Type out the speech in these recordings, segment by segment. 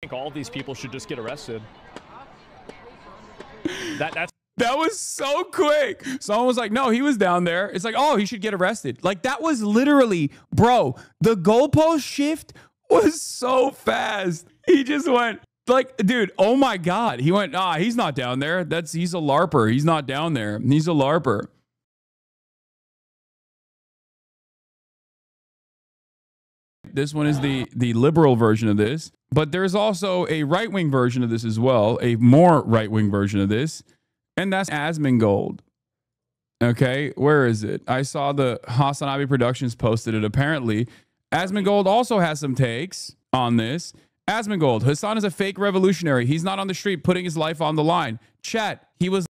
think all these people should just get arrested. That was so quick. Someone was like, no, he was down there. It's like, oh, he should get arrested. Like, that was literally, bro, the goalpost shift was so fast. He just went, like, dude, oh my God. He went, he's not down there. He's a LARPer. He's not down there. He's a LARPer. This one is the liberal version of this. But there's also a right-wing version of this as well, a more right-wing version of this, and that's Asmongold. Okay, where is it? I saw the Hasan Productions posted it. Apparently, Asmongold also has some takes on this. Asmongold, Hasan is a fake revolutionary. He's not on the street putting his life on the line. Chat, he was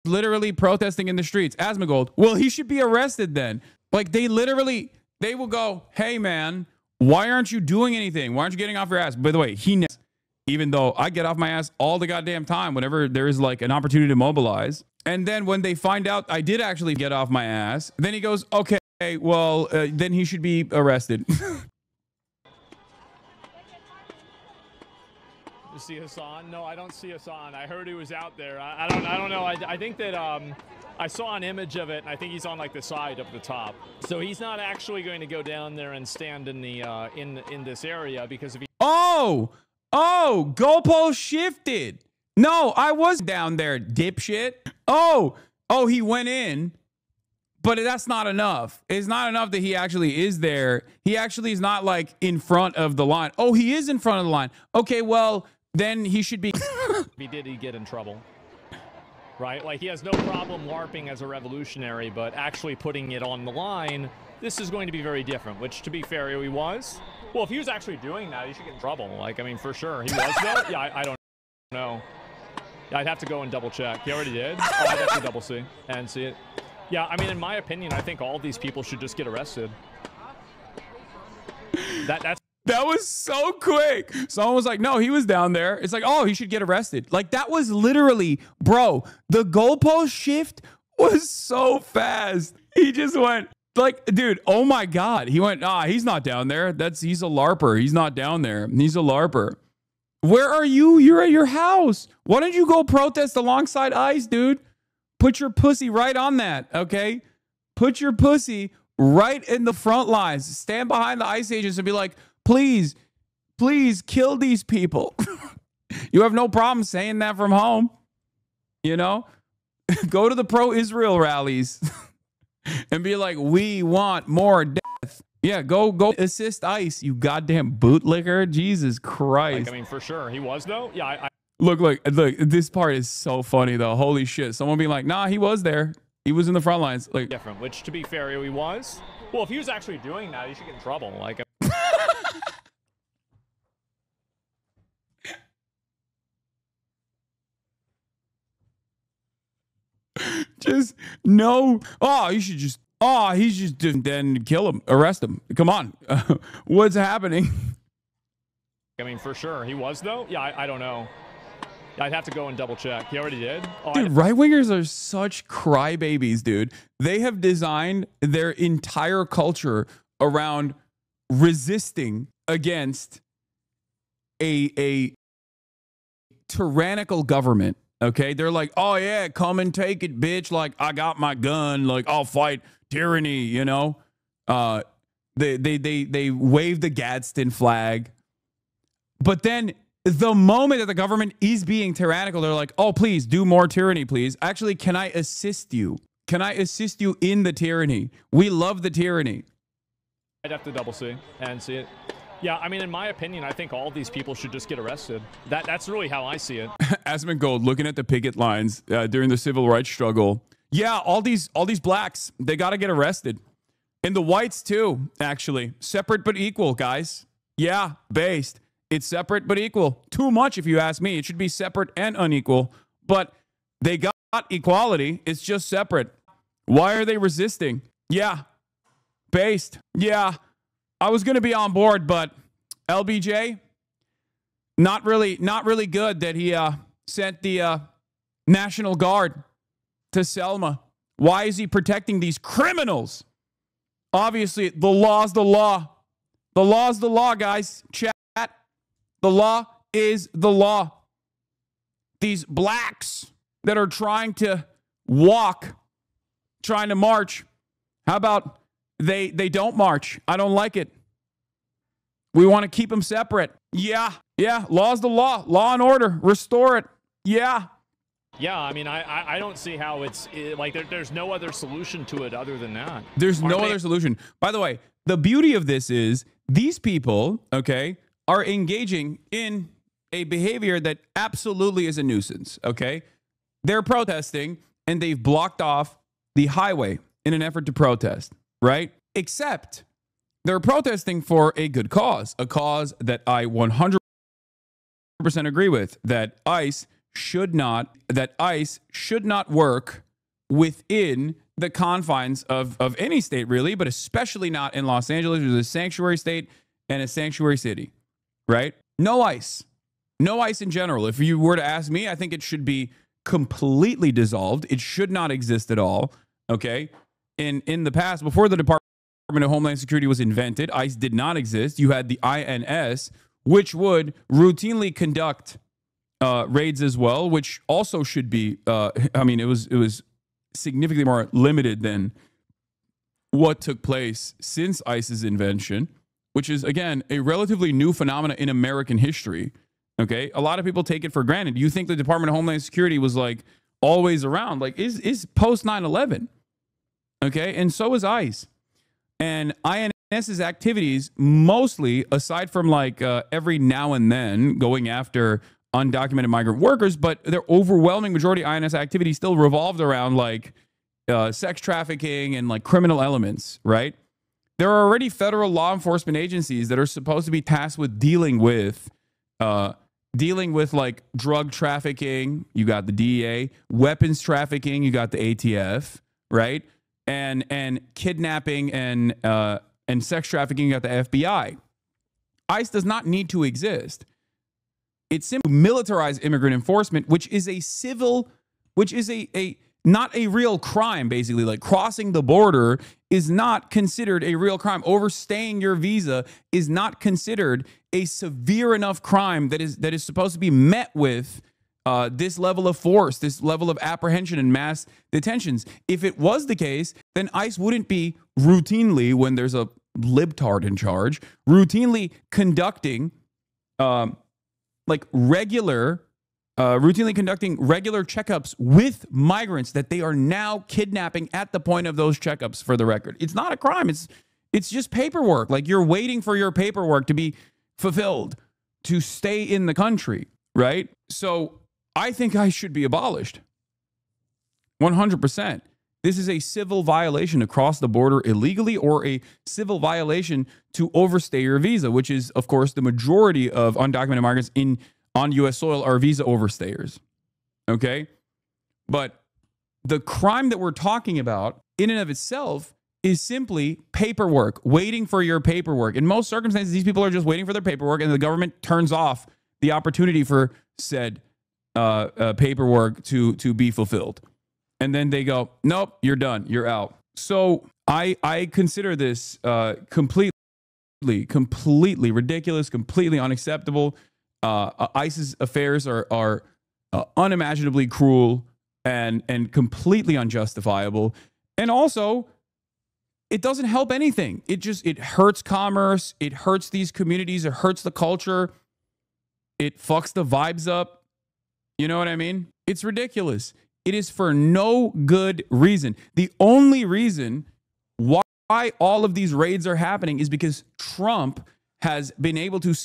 literally protesting in the streets. Asmongold, well, he should be arrested then. Like, they will go, hey, man, why aren't you doing anything? Why aren't you getting off your ass? By the way, even though I get off my ass all the goddamn time whenever there is like an opportunity to mobilize. And then when they find out I did actually get off my ass, then he goes, okay, well, then he should be arrested. You see Hasan? No, I don't see Hasan. I heard he was out there. I don't know. I think that I saw an image of it, and I think he's on like the side up the top. So he's not actually going to go down there and stand in the in this area, because if he goalpost shifted. No, I was down there, dipshit. Oh, he went in. But that's not enough. It's not enough that he actually is there. He actually is not like in front of the line. Oh, he is in front of the line. Okay, well, then he should be. If he did, he'd get in trouble. Right? Like, he has no problem LARPing as a revolutionary, but actually putting it on the line, this is going to be very different, which, to be fair, he was. Well, if he was actually doing that, he should get in trouble. Like, I mean, for sure. He was, though? Yeah, I don't know. Yeah, I'd have to go and double check. He already did? Oh, I'd have to double see and see it. Yeah, I mean, in my opinion, I think all these people should just get arrested. That was so quick. Someone was like, no, he was down there. It's like, oh, he should get arrested. Like, that was literally, bro, the goalpost shift was so fast. He just went, like, dude, oh my God. He went, he's not down there. He's a LARPer. He's not down there. He's a LARPer. Where are you? You're at your house. Why don't you go protest alongside ICE, dude? Put your pussy right on that, okay? Put your pussy right in the front lines. Stand behind the ICE agents and be like, please, please kill these people. You have no problem saying that from home. You know? Go to the pro-Israel rallies and be like, we want more death. Yeah, go assist ICE, you goddamn bootlicker. Jesus Christ. Like, I mean, for sure. He was, though? Yeah, Look, this part is so funny, though. Holy shit. Someone being like, nah, he was there. He was in the front lines. Like, different, which, to be fair, he was. Well, if he was actually doing that, he should get in trouble. Like, just no. Oh, you should just. Oh, he's just then kill him, arrest him. Come on, what's happening? I mean, for sure, he was, though. Yeah, I don't know. I'd have to go and double check. He already did. Oh, dude, right-wingers are such crybabies, dude. They have designed their entire culture around resisting against a tyrannical government. Okay, they're like, oh yeah, come and take it, bitch. Like, I got my gun. Like, I'll fight tyranny. You know, they wave the Gadsden flag, but then the moment that the government is being tyrannical, they're like, oh, please do more tyranny, please. Actually, can I assist you? Can I assist you in the tyranny? We love the tyranny. I'd have to double see and see it. Yeah, I mean, in my opinion, I think all these people should just get arrested. That's really how I see it. Asmongold, looking at the picket lines during the civil rights struggle. Yeah, all these blacks, they got to get arrested. And the whites too, actually. Separate but equal, guys. Yeah, based. It's separate but equal. Too much, if you ask me. It should be separate and unequal. But they got equality. It's just separate. Why are they resisting? Yeah, based. Yeah, I was going to be on board, but LBJ, not really good that he sent the National Guard to Selma. Why is he protecting these criminals? Obviously, the law's the law. The law's the law, guys. Chat. The law is the law. These blacks that are trying to walk, trying to march, how about they don't march? I don't like it. We want to keep them separate. Yeah. Law's the law. Law and order. Restore it. Yeah. Yeah, I mean, I don't see how there's no other solution to it other than that. There's no other solution. By the way, the beauty of this is these people, okay, are engaging in a behavior that absolutely is a nuisance, okay? They're protesting and they've blocked off the highway in an effort to protest, right? Except they're protesting for a good cause, a cause that I 100% agree with, that ICE should not work within the confines of any state, really, but especially not in Los Angeles, which is a sanctuary state and a sanctuary city, right? No ICE. No ICE in general. If you were to ask me, I think it should be completely dissolved. It should not exist at all, okay? In the past, before the Department of Homeland Security was invented, ICE did not exist. You had the INS, which would routinely conduct raids as well, which also should be, it was significantly more limited than what took place since ICE's invention, which is, again, a relatively new phenomenon in American history. Okay, a lot of people take it for granted. You think the Department of Homeland Security was like always around, like is post 9/11. Okay, and so is ICE. And INS's activities, mostly, aside from like every now and then going after undocumented migrant workers, but their overwhelming majority of INS activities still revolved around like sex trafficking and like criminal elements, right? There are already federal law enforcement agencies that are supposed to be tasked with dealing with like drug trafficking. You got the DEA, weapons trafficking. You got the ATF, right? And kidnapping and sex trafficking. You got the FBI. ICE does not need to exist. It's simply militarized immigrant enforcement, which is a civil, which is a not a real crime, basically. Like crossing the border is not considered a real crime. Overstaying your visa is not considered a severe enough crime that is supposed to be met with this level of force, this level of apprehension and mass detentions. If it was the case, then ICE wouldn't be routinely, when there's a libtard in charge, routinely conducting routinely conducting regular checkups with migrants that they are now kidnapping at the point of those checkups, for the record. It's not a crime. It's just paperwork. Like, you're waiting for your paperwork to be fulfilled to stay in the country, right? So I think ICE should be abolished. 100%. This is a civil violation to cross the border illegally, or a civil violation to overstay your visa, which is, of course, the majority of undocumented migrants on U.S. soil are visa overstayers. Okay? But the crime that we're talking about in and of itself is simply paperwork, waiting for your paperwork. In most circumstances, these people are just waiting for their paperwork, and the government turns off the opportunity for said paperwork to be fulfilled. And then they go, nope, you're done. You're out. So I consider this completely ridiculous, completely unacceptable. ICE's affairs are unimaginably cruel and completely unjustifiable. And also, it doesn't help anything. It hurts commerce. It hurts these communities. It hurts the culture. It fucks the vibes up. You know what I mean? It's ridiculous. It is for no good reason. The only reason why all of these raids are happening is because Trump has been able to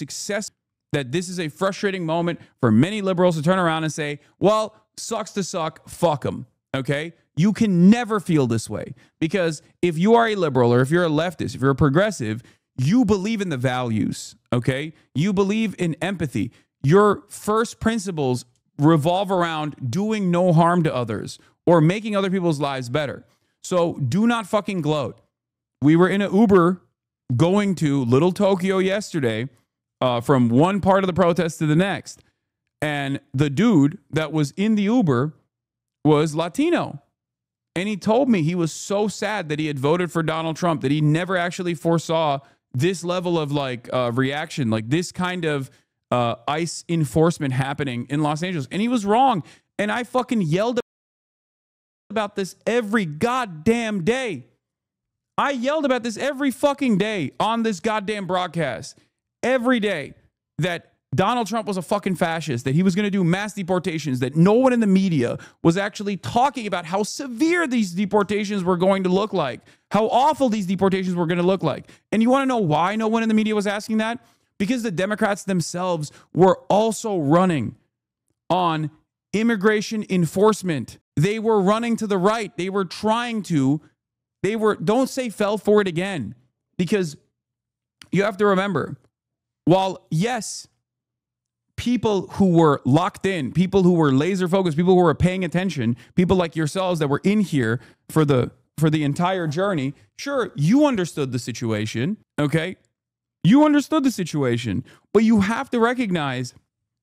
that this is a frustrating moment for many liberals to turn around and say, well, sucks to suck, fuck them, okay? You can never feel this way, because if you are a liberal, or if you're a leftist, if you're a progressive, you believe in the values, okay? You believe in empathy. Your first principles revolve around doing no harm to others or making other people's lives better. So do not fucking gloat. We were in an Uber going to Little Tokyo yesterday, from one part of the protest to the next. And the dude that was in the Uber was Latino. And he told me he was so sad that he had voted for Donald Trump, that he never actually foresaw this level of reaction, like this kind of ICE enforcement happening in Los Angeles. And he was wrong. And I fucking yelled about this every goddamn day. I yelled about this every fucking day on this goddamn broadcast. Every day that Donald Trump was a fucking fascist, that he was going to do mass deportations, that no one in the media was actually talking about how severe these deportations were going to look like, how awful these deportations were going to look like. And you want to know why no one in the media was asking that? Because the Democrats themselves were also running on immigration enforcement. They were running to the right. They were trying to, don't say fell for it again, because you have to remember, while yes, people who were locked in, people who were laser focused, people who were paying attention, people like yourselves that were in here for the entire journey, sure, you understood the situation, okay? You understood the situation, but you have to recognize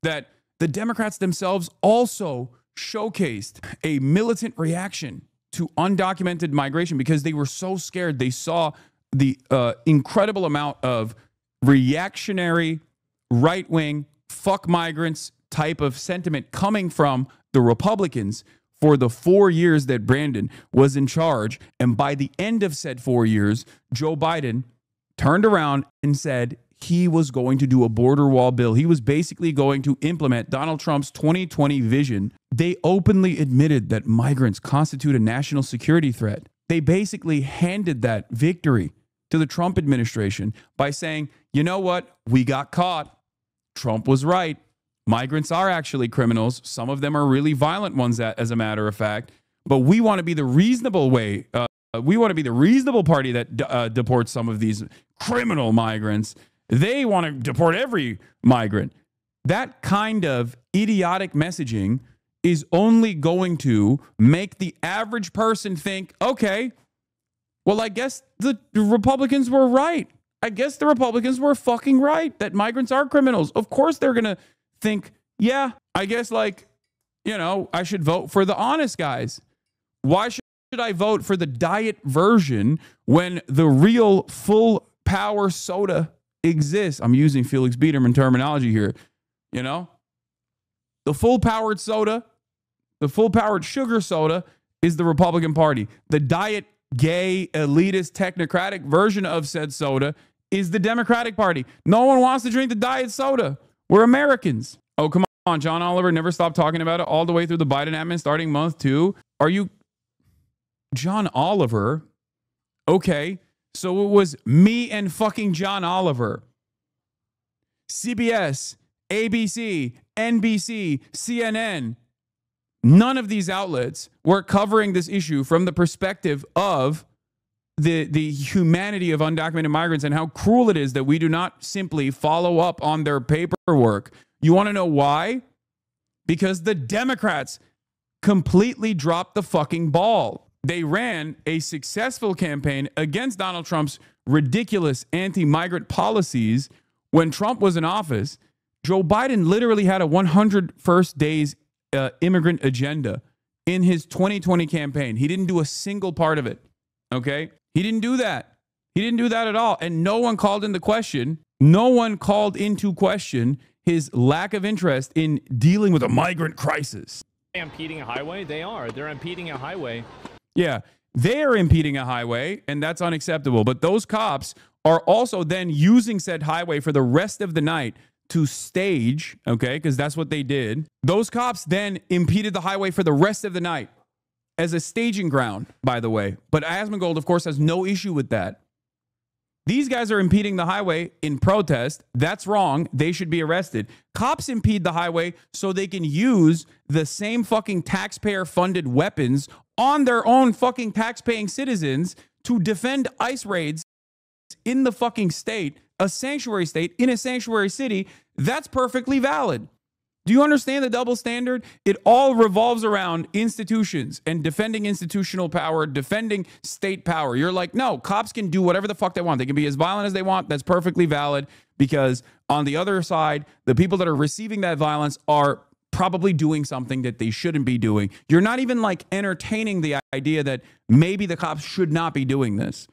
that the Democrats themselves also showcased a militant reaction to undocumented migration because they were so scared. They saw the incredible amount of reactionary, right-wing, fuck migrants type of sentiment coming from the Republicans for the 4 years that Brandon was in charge. And by the end of said 4 years, Joe Biden turned around and said he was going to do a border wall bill. He was basically going to implement Donald Trump's 2020 vision. They openly admitted that migrants constitute a national security threat. They basically handed that victory to the Trump administration by saying, you know what? We got caught. Trump was right. Migrants are actually criminals. Some of them are really violent ones, as a matter of fact. But we want to be the reasonable way. We want to be the reasonable party that deports some of these criminal migrants. They want to deport every migrant. That kind of idiotic messaging is only going to make the average person think, okay, well, I guess the Republicans were right. I guess the Republicans were fucking right that migrants are criminals. Of course, they're going to think, yeah, I guess, like, you know, I should vote for the honest guys. Why should I vote for the diet version when the real full power soda exists? I'm using Felix Biederman terminology here. You know, the full powered soda, the full powered sugar soda is the Republican Party. The diet, gay, elitist, technocratic version of said soda is the Democratic Party. No one wants to drink the diet soda. We're Americans. Oh, come on. John Oliver never stopped talking about it all the way through the Biden admin starting month 2. Are you John Oliver? Okay. So it was me and fucking John Oliver. CBS, ABC, NBC, CNN. None of these outlets were covering this issue from the perspective of the humanity of undocumented migrants and how cruel it is that we do not simply follow up on their paperwork. You want to know why? Because the Democrats completely dropped the fucking ball. They ran a successful campaign against Donald Trump's ridiculous anti-migrant policies when Trump was in office. Joe Biden literally had a 100 first days immigrant agenda in his 2020 campaign. He didn't do a single part of it. Okay? He didn't do that. He didn't do that at all. And no one called into question. No one called into question his lack of interest in dealing with a migrant crisis. Impeding a highway? They are. They're impeding a highway. Yeah, they are impeding a highway, and that's unacceptable. But those cops are also then using said highway for the rest of the night to stage, okay, because that's what they did. Those cops then impeded the highway for the rest of the night as a staging ground, by the way. But Asmongold, of course, has no issue with that. These guys are impeding the highway in protest. That's wrong. They should be arrested. Cops impede the highway so they can use the same fucking taxpayer-funded weapons on their own fucking tax-paying citizens to defend ICE raids in the fucking state, a sanctuary state in a sanctuary city. That's perfectly valid. Do you understand the double standard? It all revolves around institutions and defending institutional power, defending state power. You're like, no, cops can do whatever the fuck they want. They can be as violent as they want. That's perfectly valid because on the other side, the people that are receiving that violence are probably doing something that they shouldn't be doing. You're not even like entertaining the idea that maybe the cops should not be doing this.